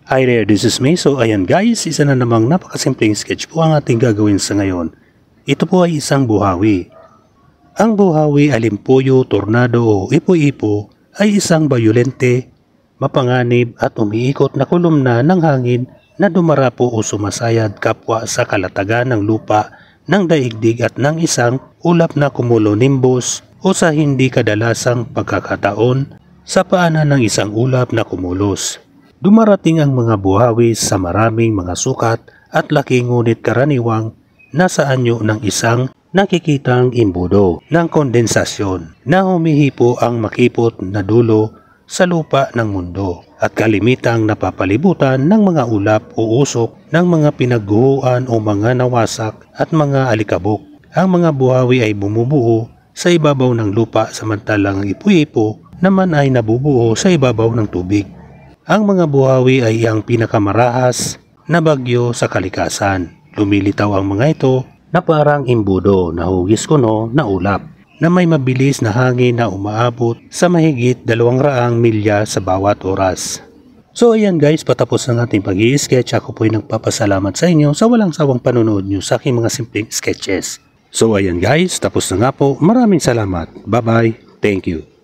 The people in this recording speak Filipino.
Hi there, this is me. So ayan guys, isa na namang napakasimpleng sketch po ang ating gagawin sa ngayon. Ito po ay isang buhawi. Ang buhawi, alimpuyo, tornado o ipo-ipo ay isang bayolente, mapanganib at umiikot na kolumna ng hangin na dumarapo o sumasayad kapwa sa kalatagan ng lupa, ng daigdig at ng isang ulap na cumulonimbus o sa hindi kadalasang pagkakataon sa paanan ng isang ulap na cumulus. Dumarating ang mga buhawi sa maraming mga sukat at laki ngunit karaniwang nasa anyo ng isang nakikitang imbudo ng kondensasyon na humihipo ang makipot na dulo sa lupa ng mundo at kalimitang napapalibutan ng mga ulap o usok ng mga pinagguhuan o mga nawasak at mga alikabok. Ang mga buhawi ay bumubuo sa ibabaw ng lupa samantalang ang ipo-ipo naman ay nabubuo sa ibabaw ng tubig. Ang mga buhawi ay ang pinakamarahas na bagyo sa kalikasan. Lumilitaw ang mga ito na parang imbudo na hugis kuno na ulap na may mabilis na hangin na umaabot sa mahigit 200 milya sa bawat oras. So ayan guys, patapos ng ating pag-i-sketch. Ako po'y nagpapasalamat sa inyo sa walang sawang panonood nyo sa aking mga simpleng sketches. So ayan guys, tapos na nga po. Maraming salamat. Bye bye. Thank you.